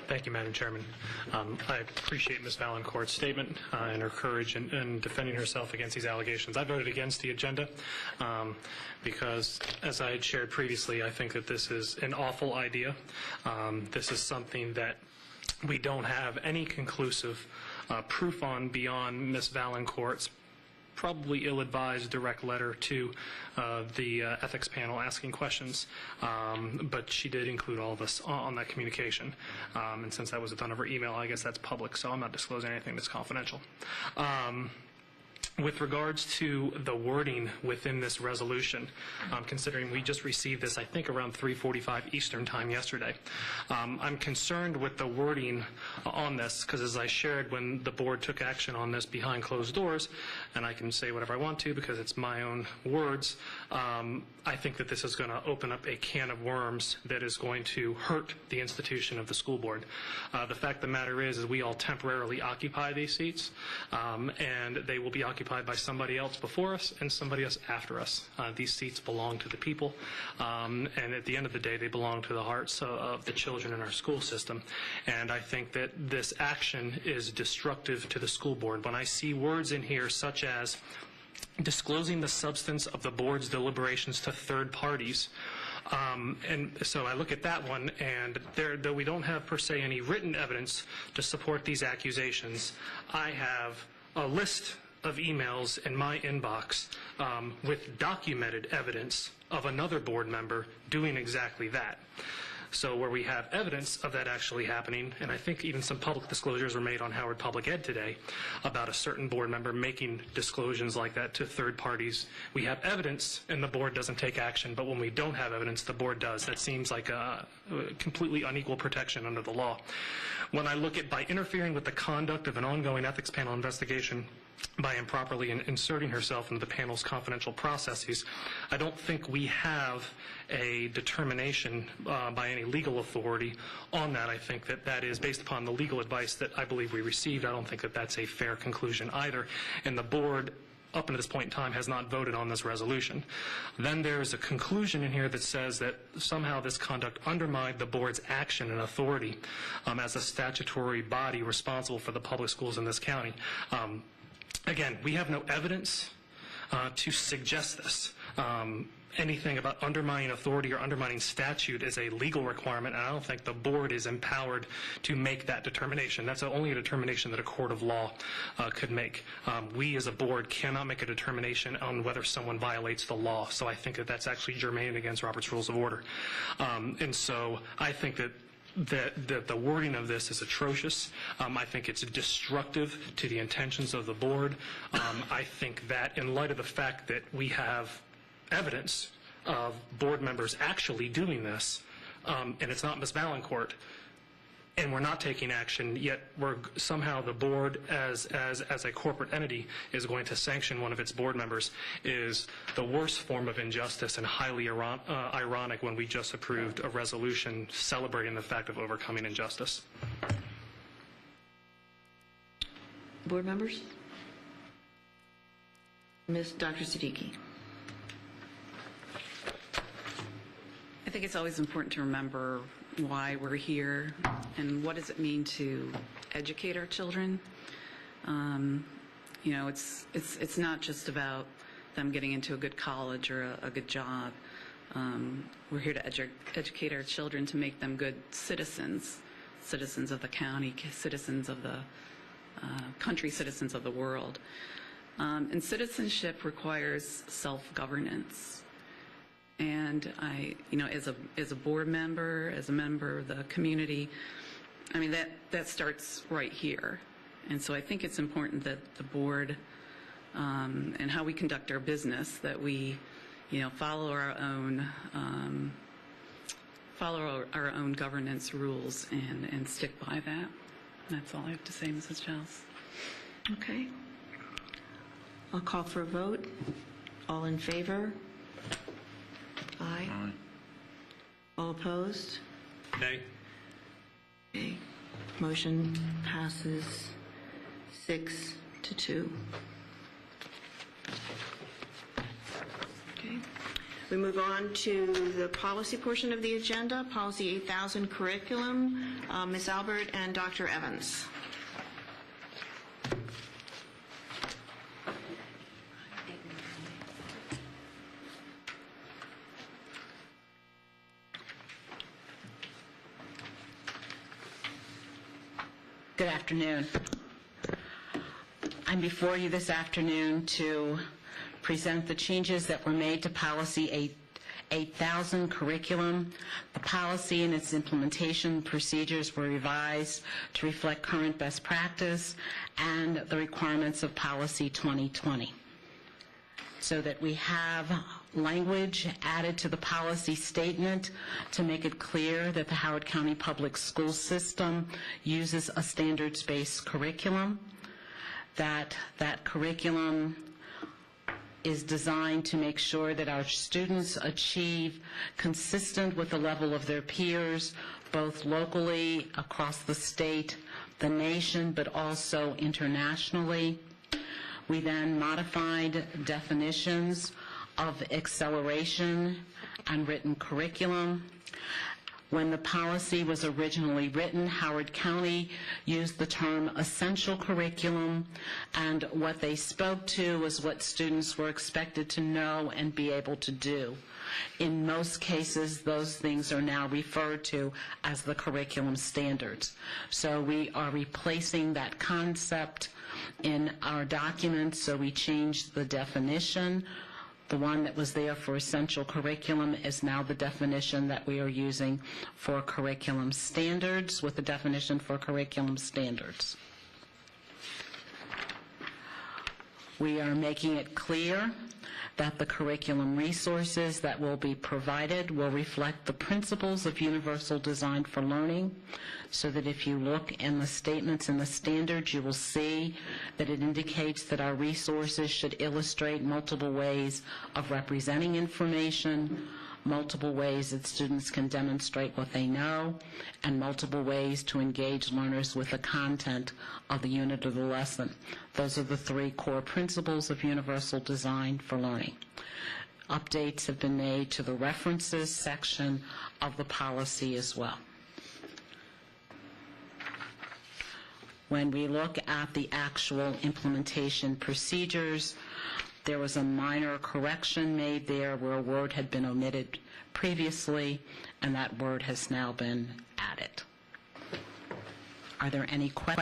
Thank you, Madam Chairman. I appreciate Ms. Valancourt's statement and her courage in defending herself against these allegations. I voted against the agenda because, as I had shared previously, I think that this is an awful idea. This is something that we don't have any conclusive proof on beyond Ms. Valancourt's probably ill-advised direct letter to the ethics panel asking questions, but she did include all of us on that communication. And since that was done over email, I guess that's public, so I'm not disclosing anything that's confidential. With regards to the wording within this resolution, considering we just received this, I think, around 3:45 Eastern Time yesterday, I'm concerned with the wording on this because, as I shared, when the board took action on this behind closed doors, and I can say whatever I want to because it's my own words, I think that this is going to open up a can of worms that is going to hurt the institution of the school board. The fact of the matter is we all temporarily occupy these seats, and they will be occupied by somebody else before us and somebody else after us. These seats belong to the people, and at the end of the day, they belong to the hearts of the children in our school system. And I think that this action is destructive to the school board. When I see words in here such as disclosing the substance of the board's deliberations to third parties, and so I look at that one, and though we don't have per se any written evidence to support these accusations, I have a list of emails in my inbox with documented evidence of another board member doing exactly that. So where we have evidence of that actually happening, and I think even some public disclosures were made on Howard Public Ed today about a certain board member making disclosures like that to third parties. We have evidence and the board doesn't take action, but when we don't have evidence, the board does. That seems like a completely unequal protection under the law. When I look at by interfering with the conduct of an ongoing ethics panel investigation, by improperly inserting herself into the panel's confidential processes, I don't think we have a determination by any legal authority on that. I think that that is based upon the legal advice that I believe we received. I don't think that that's a fair conclusion either. And the board, up until this point in time, has not voted on this resolution. Then there's a conclusion in here that says that somehow this conduct undermined the board's action and authority as a statutory body responsible for the public schools in this county. Again, we have no evidence to suggest this. Anything about undermining authority or undermining statute is a legal requirement, and I don't think the board is empowered to make that determination. That's only a determination that a court of law could make. We as a board cannot make a determination on whether someone violates the law, so I think that that's actually germane against Robert's Rules of Order. And so I think that the wording of this is atrocious. I think it's destructive to the intentions of the board. I think that in light of the fact that we have evidence of board members actually doing this, and it's not Ms. Valancourt, and we're not taking action, yet we're somehow the board as a corporate entity is going to sanction one of its board members, is the worst form of injustice and highly ironic when we just approved a resolution celebrating the fact of overcoming injustice. Board members? Dr. Siddiqui. I think it's always important to remember why we're here and what does it mean to educate our children. You know, it's not just about them getting into a good college or a good job. We're here to educate our children to make them good citizens of the county, citizens of the country, citizens of the world. And citizenship requires self-governance. And you know, as a board member, as a member of the community, I mean, that starts right here. And so I think it's important that the board and how we conduct our business, that we, you know, follow our own governance rules and stick by that. And that's all I have to say, Mrs. Giles. Okay. I'll call for a vote. All in favor? Aye. Aye. All opposed? Nay. Okay. Motion passes 6-2. Okay. We move on to the policy portion of the agenda, Policy 8000 Curriculum. Ms. Albert and Dr. Evans. Good afternoon. I'm before you this afternoon to present the changes that were made to Policy 8000 Curriculum. The policy and its implementation procedures were revised to reflect current best practice and the requirements of Policy 2020, so that we have language added to the policy statement to make it clear that the Howard County Public School System uses a standards-based curriculum, that curriculum is designed to make sure that our students achieve consistent with the level of their peers, both locally, across the state, the nation, but also internationally. We then modified definitions of acceleration and written curriculum. When the policy was originally written, Howard County used the term essential curriculum, and what they spoke to was what students were expected to know and be able to do. In most cases, those things are now referred to as the curriculum standards. So we are replacing that concept in our document, so we changed the definition. The one that was there for essential curriculum is now the definition that we are using for curriculum standards, with the definition for curriculum standards. We are making it clear that the curriculum resources that will be provided will reflect the principles of universal design for learning, so that if you look in the statements and the standards, you will see that it indicates that our resources should illustrate multiple ways of representing information, multiple ways that students can demonstrate what they know, and multiple ways to engage learners with the content of the unit or the lesson. Those are the three core principles of universal design for learning. Updates have been made to the references section of the policy as well. When we look at the actual implementation procedures, there was a minor correction made there where a word had been omitted previously, and that word has now been added. Are there any questions?